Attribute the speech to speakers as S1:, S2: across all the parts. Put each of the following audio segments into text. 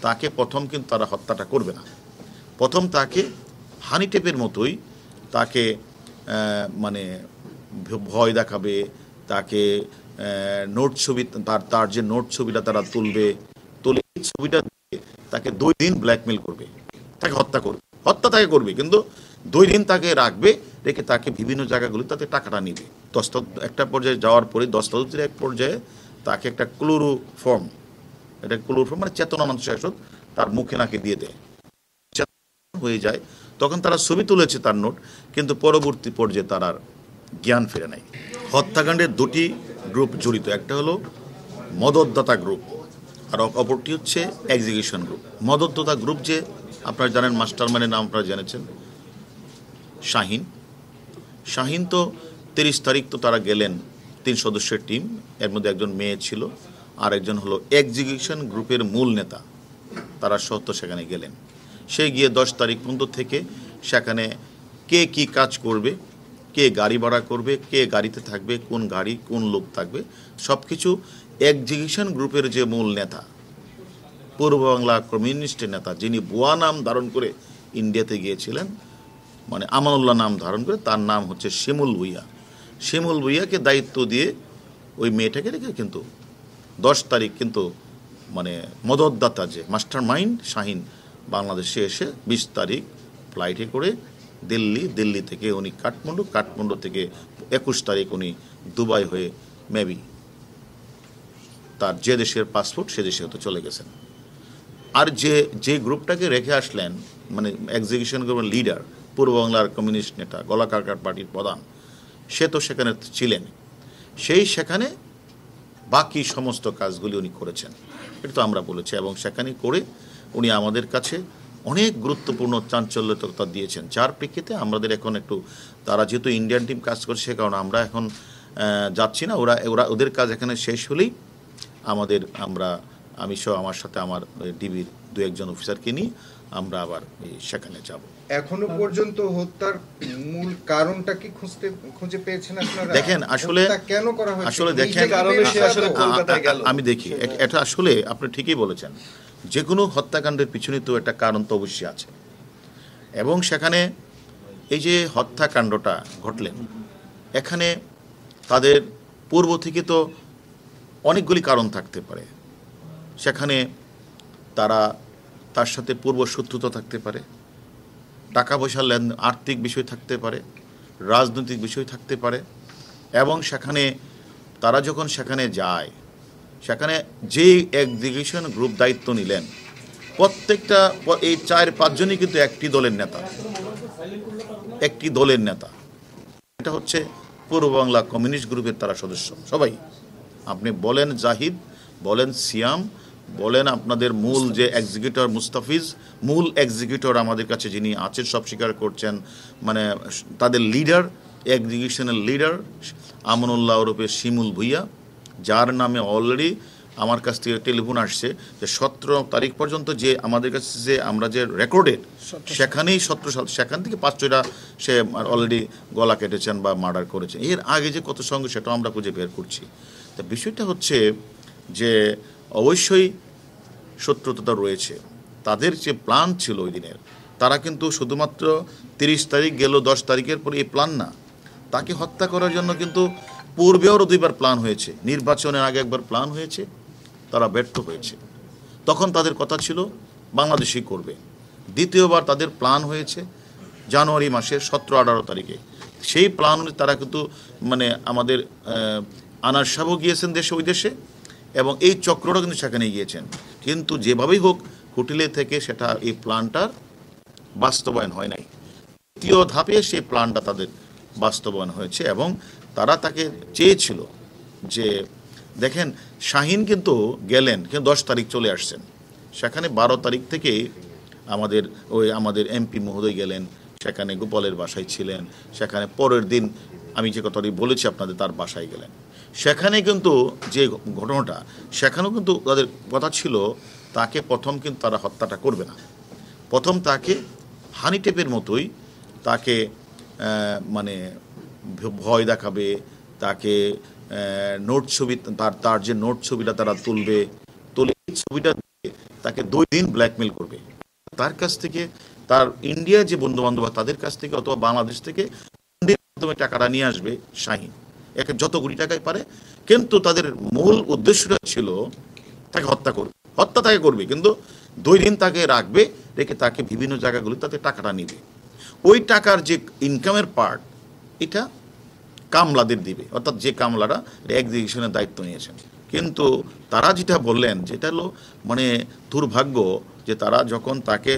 S1: তাকে প্রথম কিন্তু তারা হত্যাটা করবে না। প্রথম তাকে হানি টেপের মতোই তাকে মানে ভয় দেখাবে, তাকে নোট ছবি তার যে নোট ছবিটা তারা তুলে এই ছবিটা দিয়ে তাকে 2 দিন ব্ল্যাকমেল করবে, তাকে হত্যা তাকে করবে, কিন্তু 2 দিন তাকে রাখবে, রেখে তাকে বিভিন্ন জায়গাগুলি তাতে টাকাটা নিবে। একটা পর্যায়ে যাওয়ার পরে দস্তাবেজের এক পর্যায়ে তাকে একটা ক্লোরোফর্ম মানে চেতনা মানুষের তার মুখে নাকে দিয়ে দেয়, হয়ে যায়। তখন তারা ছবি তুলেছে তার নোট, কিন্তু পরবর্তী পর্যায়ে তার আর জ্ঞান ফিরে নাই। হত্যাকাণ্ডের 2টি গ্রুপ জড়িত, একটা হলো মদতদাতা গ্রুপ আর অপরটি হচ্ছে এক্সিকিউশন গ্রুপ। মদতদাতা গ্রুপ যে আপনারা জানেন, মাস্টারমাইন্ডের নাম আপনারা জেনেছেন, শাহিন তো 30 তারিখ তো তারা গেলেন 3 সদস্যের টিম, এর মধ্যে একজন মেয়ে ছিল, আর একজন হলো এক্সিকিউশন গ্রুপের মূল নেতা, তারা সত্য সেখানে গেলেন। সে গিয়ে 10 তারিখ পর্যন্ত থেকে সেখানে কে কি কাজ করবে, কে গাড়ি ভাড়া করবে, কে গাড়িতে থাকবে, কোন গাড়ি কোন লোক থাকবে, সব কিছু এক্সিকিউশন গ্রুপের যে মূল নেতা, পূর্ব বাংলা কমিউনিস্টের নেতা, যিনি বুয়া নাম ধারণ করে ইন্ডিয়াতে গিয়েছিলেন, মানে আমানুল্লাহ নাম ধারণ করে, তার নাম হচ্ছে শিমুল ভুইয়াকে দায়িত্ব দিয়ে ওই মেয়েটাকে রেখে কিন্তু 10 তারিখ কিন্তু মানে মদতদাতা যে মাস্টার মাইন্ড শাহিন বাংলাদেশে এসে 20 তারিখ ফ্লাইটে করে দিল্লি থেকে উনি কাঠমান্ডু থেকে 21 তারিখ উনি দুবাই হয়ে মেবি তার যে দেশের পাসপোর্ট সে দেশে হতে চলে গেছেন। আর যে গ্রুপটাকে রেখে আসলেন, মানে এক্সিকিউশন গ্রুপের লিডার, পূর্ব বাংলার কমিউনিস্ট নেতা, গলাকারকার পার্টির প্রধান, সে তো সেখানে ছিলেন, সেখানে বাকি সমস্ত কাজগুলি উনি করেছেন, এটা তো আমরা বলেছি। এবং সেখানে করে উনি আমাদের কাছে অনেক গুরুত্বপূর্ণ চাঞ্চল্যতা দিয়েছেন, যার প্রেক্ষিতে আমাদের এখন একটু, তারা যেহেতু ইন্ডিয়ান টিম কাজ করছে, সে কারণে আমরা এখন যাচ্ছি না, ওদের কাজ এখানে শেষ হলেই আমি সহ আমার সাথে আমার ডিবির 2-1 অফিসারকে নিয়ে আমরা আবার সেখানে যাব।
S2: এখনো পর্যন্ত হত্যার মূল কারণটা কি খুঁজে পেয়েছেন আপনারা?
S1: দেখেন আসলে
S2: কেন করা হয়েছে,
S1: আসলে দেখেন আমি দেখি এটা আসলে আপনি ঠিকই বলেছেন, যে কোনো হত্যাকাণ্ডের পিছনে তো একটা কারণ তো অবশ্যই আছে। এবং সেখানে এই যে হত্যাকাণ্ডটা ঘটলেন, এখানে তাদের পূর্ব থেকে তো অনেকগুলি কারণ থাকতে পারে। সেখানে তার সাথে পূর্ব শত্রুতা থাকতে পারে, টাকা পয়সার লেনদেন, আর্থিক বিষয় থাকতে পারে, রাজনৈতিক বিষয় থাকতে পারে। এবং সেখানে তারা যখন সেখানে যায়, সেখানে যেই এক্সিকিউশন গ্রুপ দায়িত্ব নিলেন, প্রত্যেকটা এই 4-5 জনই কিন্তু একটি দলের নেতা। এটা হচ্ছে পূর্ব বাংলা কমিউনিস্ট গ্রুপের তারা সদস্য সবাই। আপনি বলেন জাহিদ, বলেন সিয়াম, বলেন আপনাদের মূল যে এক্সিকিউটর মুস্তাফিজ, মূল এক্সিকিউটর আমাদের কাছে যিনি আছেন সব স্বীকার করছেন, মানে তাদের লিডার, এক্সিকিউশনের লিডার আমানুল্লাহ ওরফে শিমুল ভুইয়া, যার নামে অলরেডি আমার কাছ থেকে টেলিফোন আসছে যে 17 তারিখ পর্যন্ত যে আমাদের কাছে যে আমরা যে রেকর্ডেড, সেখানেই 17 সাল, সেখান থেকে 5-6টা সে অলরেডি গলা কেটেছেন বা মার্ডার করেছেন। এর আগে যে কত সঙ্গে সেটাও আমরা খুঁজে বের করছি। তা বিষয়টা হচ্ছে যে অবশ্যই শত্রুতা রয়েছে। তাদের যে প্ল্যান ছিল ওই দিনের, তারা কিন্তু শুধুমাত্র 30 তারিখ গেল, 10 তারিখের পরে এই প্ল্যান না, তাকে হত্যা করার জন্য কিন্তু পূর্বেও 2বার প্ল্যান হয়েছে, নির্বাচনের আগে একবার প্ল্যান হয়েছে, তারা ব্যর্থ হয়েছে। তখন তাদের কথা ছিল বাংলাদেশই করবে। দ্বিতীয়বার তাদের প্ল্যান হয়েছে জানুয়ারি মাসের 17-18 তারিখে। সেই প্ল্যান তারা কিন্তু মানে আমাদের আনার সাহেবও গিয়েছেন ওই দেশে, এবং এই চক্রটা কিন্তু সেখানে গিয়েছেন। কিন্তু যেভাবেই হোক হোটেলে থেকে সেটা এই প্ল্যানটার বাস্তবায়ন হয় নাই। দ্বিতীয় ধাপে সেই প্ল্যানটা তাদের বাস্তবায়ন হয়েছে, এবং তারা তাকে চেয়েছিল যে দেখেন শাহিন কিন্তু গেলেন, কিন্তু 10 তারিখ চলে আসছেন, সেখানে 12 তারিখ থেকে আমাদের এমপি মহোদয় গেলেন, সেখানে গোপালের বাসায় ছিলেন, সেখানে পরের দিন আমি যে কথাটি বলেছি আপনাদের তার বাসায় গেলেন। সেখানে কিন্তু যে ঘটনাটা, সেখানেও কিন্তু তাদের কথা ছিল তাকে প্রথম কিন্তু তারা হত্যাটা করবে না, প্রথম তাকে হানি টেপের মতোই তাকে মানে ভয় দেখাবে, তাকে নোট ছবি তার যে নোট ছবিটা তারা তুলে এই ছবিটা দিয়ে তাকে 2 দিন ব্ল্যাকমেল করবে, তার কাছ থেকে, তার ইন্ডিয়া যে বন্ধু বান্ধব তাদের কাছ থেকে অথবা বাংলাদেশ থেকে মাধ্যমে টাকাটা নিয়ে আসবে শাহিন, একে যত কোটি টাকায় পারে। কিন্তু তাদের মূল উদ্দেশ্যটা ছিল তাকে হত্যা করবে, হত্যা তাকে করবে, কিন্তু 2 দিন তাকে রাখবে, রেখে তাকে বিভিন্ন জায়গাগুলি তাতে টাকাটা নিবে। ওই টাকার যে ইনকামের পার্ট এটা কামলাদের দিবে, অর্থাৎ যে কামলারা এক্সিকিউশনের দায়িত্ব নিয়েছেন। কিন্তু তারা যেটা বললেন, যেটা হলো মানে দুর্ভাগ্য, যে তারা যখন তাকে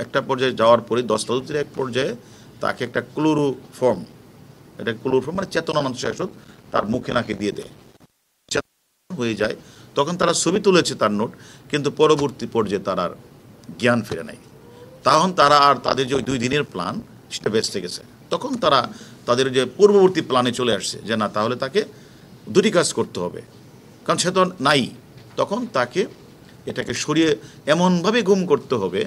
S1: একটা পর্যায়ে যাওয়ার পরে দস্তাবেজের এক পর্যায়ে তাকে একটা ক্লোরোফর্ম, এটা ক্লোরোফর্ম মানে চেতনা মানুষের তার মুখে নাকে দিয়ে দেয়, হয়ে যায়। তখন তারা ছবি তুলেছে তার নোট, কিন্তু পরবর্তী পর্যায়ে তার আর জ্ঞান ফিরে নাই। তখন তারা আর তাদের যে 2 দিনের প্ল্যান সেটা বেঁচতে গেছে। তখন তারা তাদের যে পূর্ববর্তী প্ল্যানে চলে আসছে যে না, তাহলে তাকে 2টি কাজ করতে হবে, কারণ সে তো নাই। তখন তাকে এটাকে সরিয়ে এমনভাবে গুম করতে হবে,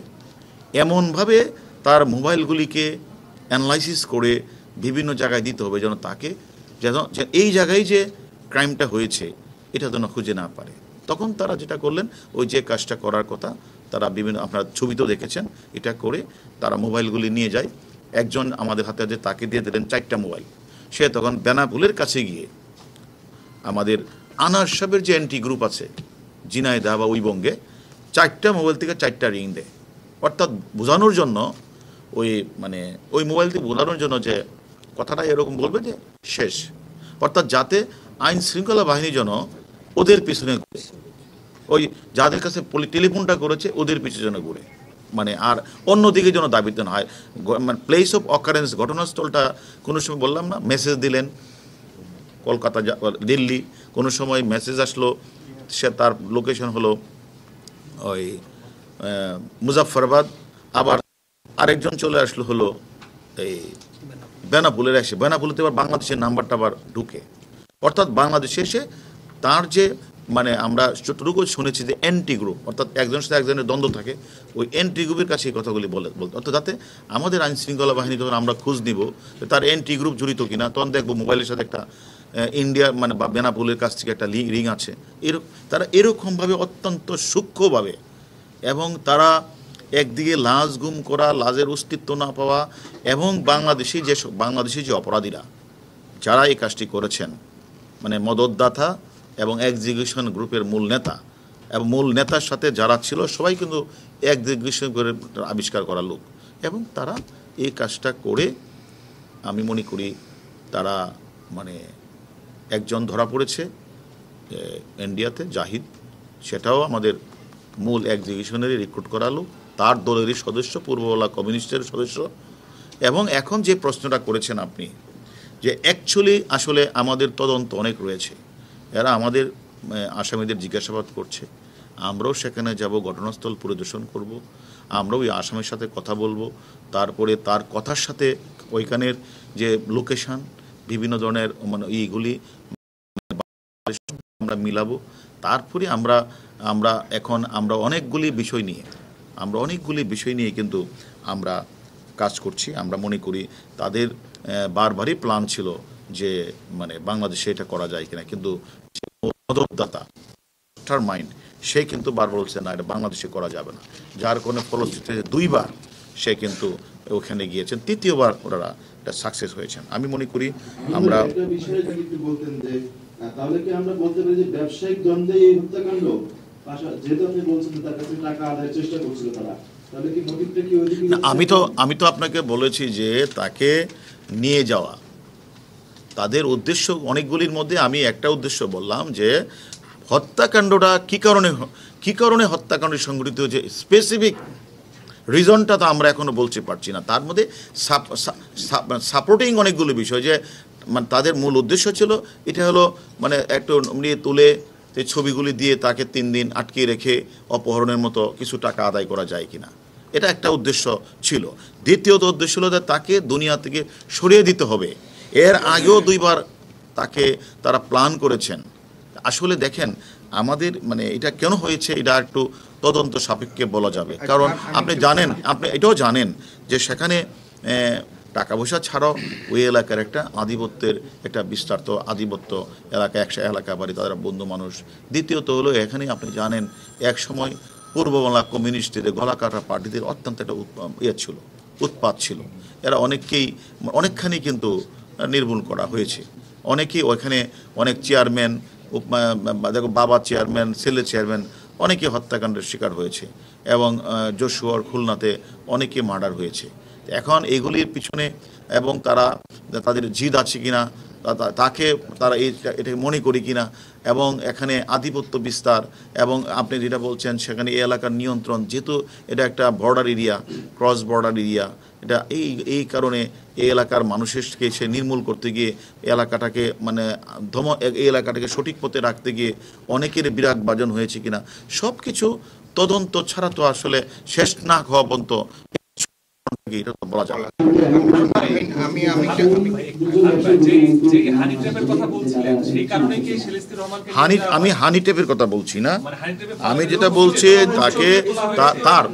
S1: এমনভাবে তার মোবাইলগুলিকে অ্যানালাইসিস করে বিভিন্ন জায়গায় দিতে হবে, যেন তাকে যেন এই জায়গায় যে ক্রাইমটা হয়েছে এটা যেন খুঁজে না পারে। তখন তারা যেটা করলেন, ওই যে কাজটা করার কথা, তারা বিভিন্ন, আপনারা ছবিতেও দেখেছেন, এটা করে তারা মোবাইলগুলি নিয়ে যায়। একজন আমাদের হাতে যে তাকে দিয়ে দিলেন 4টা মোবাইল। সে তখন বেনাপুলের কাছে গিয়ে আমাদের আনার সাহেবের যে অ্যান্টি গ্রুপ আছে ঝিনাইদহ বা ওই বঙ্গে, 4টা মোবাইল থেকে 4টা রিং দেয়, অর্থাৎ বোঝানোর জন্য, ওই মোবাইল থেকে বোঝানোর জন্য যে কথাটা এরকম বলবে যে শেষ, অর্থাৎ যাতে আইন শৃঙ্খলা বাহিনী যেন ওদের পিছনে ঘুরে, ওই যাদের কাছে টেলিফোনটা করেছে ওদের পিছনে যেন ঘুরে, আর অন্যদিকে যেন দাবিতে না হয়। প্লেস অফ অকারেন্স, ঘটনাস্থলটা কোনো সময় বললাম না, মেসেজ দিলেন কলকাতা, দিল্লি, কোনো সময় মেসেজ আসলো সে তার লোকেশন হলো ওই মুজাফফরাবাদ, আবার আরেকজন চলে আসলো হলো এই বেনাপুলের, এসে বেনাপুলেতে আবার বাংলাদেশের নাম্বারটা আবার ঢুকে, অর্থাৎ বাংলাদেশে এসে তার যে আমরা যতটুকু শুনেছি যে এন্টি গ্রুপ, অর্থাৎ একজনের সাথে একজনের দ্বন্দ্ব থাকে, ওই এন্টি গ্রুপের কাছে এই কথাগুলি বলতে, অর্থাৎ যাতে আমাদের আইন শৃঙ্খলা বাহিনী যখন আমরা খোঁজ নিব তার এন্টি গ্রুপ জড়িত কিনা, তখন দেখবো মোবাইলের সাথে একটা ইন্ডিয়া বা বেনাপুলের কাছ থেকে একটা রিং আছে। তারা এরকমভাবে অত্যন্ত সূক্ষ্মভাবে, এবং তারা একদিকে লাশ গুম করা, লাশের অস্তিত্ব না পাওয়া, এবং বাংলাদেশি যে অপরাধীরা যারা এই কাজটি করেছেন, মদতদাতা এবং এক্সিকিউশন গ্রুপের মূল নেতা, এবং মূল নেতার সাথে যারা ছিল সবাই কিন্তু এক্সিকিউশন গ্রুপের আবিষ্কার করা লোক, এবং তারা এই কাজটা করে আমি মনে করি তারা একজন ধরা পড়েছে ইন্ডিয়াতে, জাহিদ, সেটাও আমাদের মূল এক্সিকিউশনেরই রিক্রুট করা লোক, তার দলেরই সদস্য, পূর্ববাংলা কমিউনিস্টের সদস্য। এবং এখন যে প্রশ্নটা করেছেন আপনি, যে অ্যাকচুয়ালি আসলে আমাদের তদন্ত অনেক রয়েছে, এরা আমাদের আসামিদের জিজ্ঞাসাবাদ করছে, আমরাও সেখানে যাব, ঘটনাস্থল পরিদর্শন করব, আমরাও ওই আসামির সাথে কথা বলবো, তারপরে তার কথার সাথে ওইখানের যে লোকেশান, বিভিন্ন ধরনের এইগুলি আমরা মিলাবো। তারপরে আমরা অনেকগুলি বিষয় নিয়ে কিন্তু আমরা কাজ করছি। আমরা মনে করি তাদের বারবারই প্ল্যান ছিল যে বাংলাদেশে এটা করা যায় কিনা, কিন্তু মদতদাতা মাইন্ড সে কিন্তু বারবার বলছে না, এটা বাংলাদেশে করা যাবে না, যার কোনো ফলশ্রুতিতে 2বার সে কিন্তু ওখানে গিয়েছেন, 3য়বার ওরা এটা সাকসেস হয়েছেন। আমি মনে করি আমরা
S3: তাহলে কি আমরা বলতে পারি যে ব্যবসায়িক দ্বন্দ্বে এই হত্যাকাণ্ড, যেহেতু আপনি বলছেন তার কাছে টাকা আদায়ের চেষ্টা করছিল তারা, তাহলে কি মোটিভটা কি ওইদিকে?
S1: আমি তো আপনাকে বলেছি যে তাকে নিয়ে যাওয়া, তাদের উদ্দেশ্য অনেকগুলির মধ্যে আমি একটা উদ্দেশ্য বললাম যে হত্যাকাণ্ডটা কী কারণে হত্যাকাণ্ড সংঘটিত হয়েছে, স্পেসিফিক রিজনটা তো আমরা এখনো বলতে পারছি না। তার মধ্যে সাপোর্টিং অনেকগুলো বিষয়, যে তাদের মূল উদ্দেশ্য ছিল এটা হলো একটু নিয়ে তুলে এই ছবিগুলি দিয়ে তাকে 3 দিন আটকে রেখে অপহরণের মতো কিছু টাকা আদায় করা যায় কিনা, এটা একটা উদ্দেশ্য ছিল। দ্বিতীয়ত উদ্দেশ্য হলো তাকে দুনিয়া থেকে সরিয়ে দিতে হবে। এর আগেও 2বার তারা প্ল্যান করেছেন। আসলে দেখেন আমাদের এটা কেন হয়েছে, এটা একটু তদন্ত সাপেক্ষে বলা যাবে, কারণ আপনি এটাও জানেন যে সেখানে টাকা পয়সা ছাড়াও ওই এলাকার একটা একটা বিস্তারিত আধিপত্য এলাকা, 100 এলাকা বাড়ি, তাদের বন্ধু মানুষ। দ্বিতীয়ত হলো এখানে আপনি জানেন এক সময় পূর্ব বাংলা কমিউনিস্টদের গলাকাটা পার্টিদের অত্যন্ত একটা উৎপাত ছিল। এরা অনেকখানি কিন্তু নির্মূল করা হয়েছে। অনেকেই ওইখানে অনেক চেয়ারম্যান, দেখো বাবা চেয়ারম্যান, ছেলে চেয়ারম্যান অনেকে হত্যাকাণ্ডের শিকার হয়েছে এবং যশোর খুলনাতে অনেকে মার্ডার হয়েছে। এখন এগুলির পিছনে এবং তাদের জিদ আছে কিনা, তারা এটাকে মনে করি কিনা, এবং এখানে আধিপত্য বিস্তার, এবং আপনি যেটা বলছেন সেখানে এই এলাকার নিয়ন্ত্রণ, যেহেতু এটা একটা border area, cross border area, এটা এই কারণে এই এলাকার মানুষকে সে নির্মূল করতে গিয়ে এলাকাটাকে এই এলাকাটাকে সঠিক পথে রাখতে গিয়ে অনেকের বিরাগ বাজন হয়েছে কিনা, সব কিছু তদন্ত ছাড়া তো আসলে শেষ না হওয়া পর্যন্ত এটা তো বলা যায়। আমি হানি টেপের কথা বলছি না, আমি যেটা বলছি তাকে তার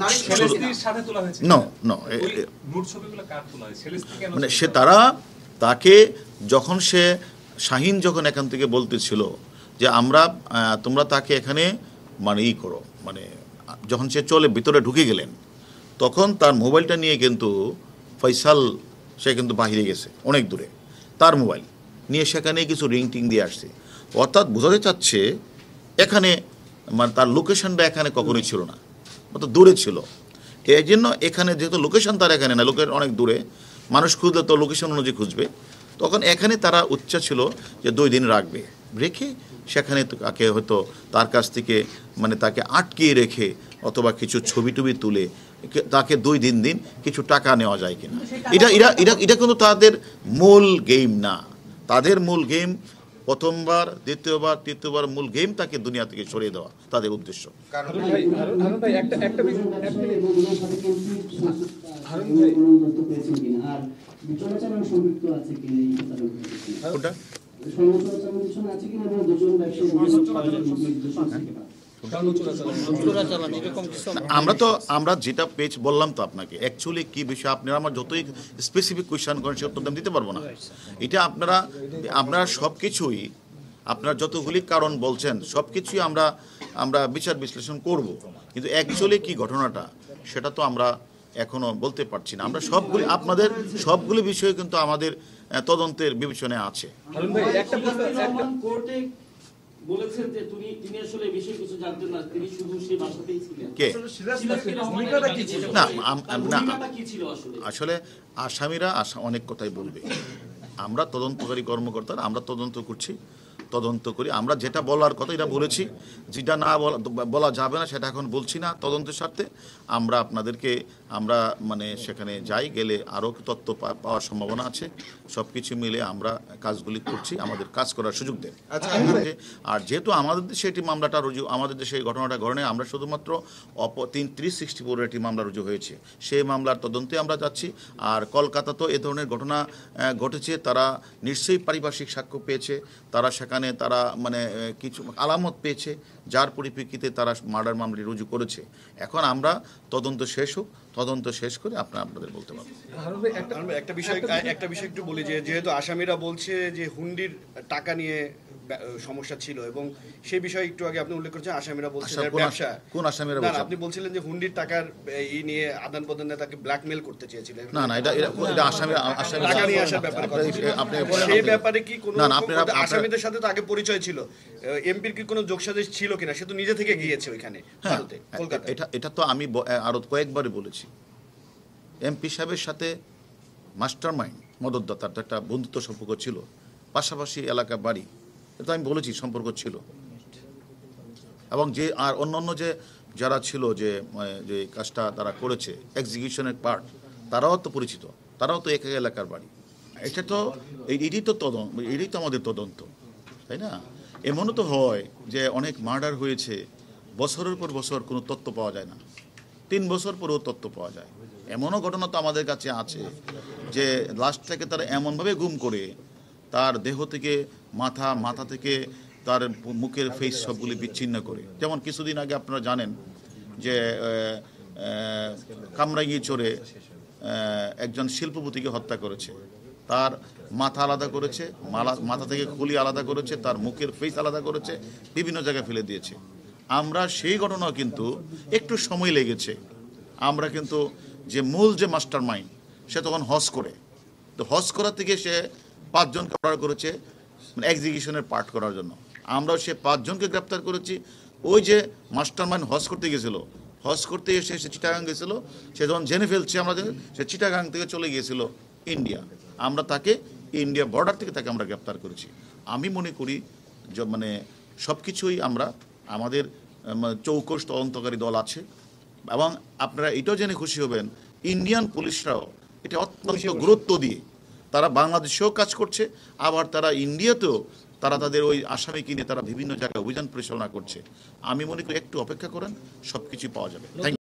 S1: তাকে যখন শাহিন যখন এখান থেকে বলতেছিল যে তোমরা তাকে এখানে করো, যখন সে চলে ভিতরে ঢুকে গেলেন, তখন তার মোবাইলটা নিয়ে কিন্তু ফয়সাল সে কিন্তু বাহিরে গেছে অনেক দূরে, তার মোবাইল নিয়ে সেখানে কিছু রিং টিং দিয়ে আসছে। অর্থাৎ বোঝাতে চাচ্ছে এখানে তার লোকেশনটা এখানে কখনোই ছিল না, অর্থাৎ দূরে ছিল। এই জন্য এখানে যেহেতু লোকেশন তার এখানে না, লোকের অনেক দূরে, মানুষ খুঁজলে তো লোকেশন অনুযায়ী খুঁজবে, তখন এখানে তারা উচ্চা ছিল যে 2 দিন রাখবে, রেখে সেখানে তাকে হয়তো তার কাছ থেকে তাকে আটকিয়ে রেখে অথবা কিছু ছবি টবি তুলে তাকে 2 দিন কিছু টাকা নেওয়া যায় কিনা। এটা কিন্তু তাদের মূল গেম না। তাদের মূল গেম প্রথমবার, দ্বিতীয়বার, তৃতীয়বার মূল গেম তাকে দুনিয়া থেকে সরিয়ে দেওয়া তাদের উদ্দেশ্য। আমরা যেটা পেজ বললাম তো আপনাকে, অ্যাকচুয়ালি কি বিষয় আপনারা আমার যতই স্পেসিফিক কোয়েশ্চেন করেন সে উত্তর দিতে পারবো না। এটা আপনারা সব কিছুই, আপনারা যতগুলি কারণ বলছেন সব কিছুই আমরা বিচার বিশ্লেষণ করব, কিন্তু অ্যাকচুয়ালি কি ঘটনাটা সেটা তো আমরা এখনো বলতে পারছি না। আমরা আপনাদের সবগুলি বিষয় কিন্তু আমাদের তদন্তের বিবেচনায় আছে।
S4: বলেছেন যে তিনি আসলে বেশি কিছু জানতেন না, তিনি শুধু সেই বাসাতেই ছিলেন।
S1: আসলে আসামিরা অনেক কথাই বলবে, আমরা তদন্তকারী কর্মকর্তারা আমরা তদন্ত করছি, তদন্ত করি। আমরা যেটা বলার কথা এটা বলেছি, যেটা না বলা যাবে না সেটা এখন বলছি না তদন্তের স্বার্থে। আমরা আপনাদেরকে সেখানে যাই, গেলে আরও তথ্য পাওয়ার সম্ভাবনা আছে। সব কিছু মিলে আমরা কাজগুলি করছি, আমাদের কাজ করার সুযোগ দেন। আর যেহেতু আমাদের দেশে এটি মামলাটা রুজু, আমাদের দেশে এই ঘটনাটা ঘটনে আমরা শুধুমাত্র 364 একটি মামলা রুজু হয়েছে, সেই মামলার তদন্তে আমরা যাচ্ছি। আর কলকাতাতেও এ ধরনের ঘটনা ঘটেছে, তারা নিশ্চয়ই পারিপার্শ্বিক সাক্ষ্য পেয়েছে, তারা সেখানে কিছু আলামত পেয়েছে, যার পরিপ্রেক্ষিতে তারা মার্ডার মামলা রুজু করেছে। এখন আমরা তদন্ত শেষ হোক, তদন্ত শেষ করে আপনাদের বলতে পারবো।
S5: একটা বিষয় একটু বলি, যেহেতু আসামিরা বলছে যে হুন্ডির টাকা নিয়ে সমস্যা ছিল, এবং সেই বিষয়ে একটু আগে আপনি উল্লেখ করেছেন আসামিরা বলছেন ব্যবসা।
S1: কোন আসামিরা?
S5: আপনি বলছিলেন যে হুন্ডির টাকার এই নিয়ে আদান প্রদানে তাকে ব্ল্যাকমেল করতে চেয়েছিলেন।
S1: না, এটা আসামিরা
S5: টাকা নিয়ে আসার ব্যাপারে সেই ব্যাপারে কি কোনো আসামিদের সাথে তো আগে পরিচয় ছিল, এমপির কি কোনো যোগসাজশ ছিল কিনা? সে তো নিজে থেকে গিয়েছে ওইখানে ভারতে, কলকাতায়।
S1: এটা তো আমি আরো কয়েকবারই বলেছি, এমপি সাহেবের সাথে মাস্টার মাইন্ড মদতদাতার তো একটা বন্ধুত্ব সম্পর্ক ছিল, পাশাপাশি এলাকা বাড়ি, এটা আমি বলেছি সম্পর্ক ছিল। এবং আর অন্যান্য যারা ছিল যে কাজটা তারা করেছে, এক্সিকিউশনের পার্ট, তারাও তো পরিচিত, তারাও তো এক এলাকার বাড়ি। এটা তো এটাই তো আমাদের তদন্ত, তাই না? এমনও তো হয় যে অনেক মার্ডার হয়েছে, বছরের পর বছর কোনো তথ্য পাওয়া যায় না, 3 বছর পরেও তথ্য পাওয়া যায়। এমনও ঘটনা তো আমাদের কাছে আছে যে লাশটাকে তারা এমনভাবে গুম করে তার দেহ থেকে মাথা থেকে তার মুখের ফেস সবগুলি বিচ্ছিন্ন করে। যেমন কিছুদিন আগে আপনারা জানেন যে কামরাঙ্গীরচরে একজন শিল্পপতিকে হত্যা করেছে, তার মাথা আলাদা করেছে, মাথা থেকে খুলি আলাদা করেছে, তার মুখের ফেস আলাদা করেছে, বিভিন্ন জায়গায় ফেলে দিয়েছে। আমরা সেই ঘটনা কিন্তু একটু সময় লেগেছে। আমরা কিন্তু যে মূল যে মাস্টার মাইন্ড সে তখন হজ করে, তো হজ করার থেকে সে 5 জনকে অর্ডার করেছে এক্সিকিউশনের পার্ট করার জন্য। আমরাও সে 5 জনকে গ্রেপ্তার করেছি। ওই যে মাস্টার মাইন্ড হজ করতে গেছিল, হজ করতে এসে সে চিটাগাং গেছিল, সে যখন জেনে ফেলছে আমাদের, সে চিটাগাং থেকে চলে গিয়েছিল ইন্ডিয়া। আমরা তাকে ইন্ডিয়া বর্ডার থেকে তাকে আমরা গ্রেপ্তার করেছি। আমি মনে করি যে মানে সব কিছুই আমরা আমাদের চৌকস তদন্তকারী দল আছে, এবং আপনারা এটাও জেনে খুশি হবেন ইন্ডিয়ান পুলিশরাও এটা অত্যন্ত গুরুত্ব দিয়ে তারা বাংলাদেশেও কাজ করছে, আবার তারা ইন্ডিয়াতেও তারা তাদের ওই আসামিকে নিয়ে তারা বিভিন্ন জায়গায় অভিযান পরিচালনা করছে। আমি মনে করি একটু অপেক্ষা করেন, সব কিছুই পাওয়া যাবে। Thank you.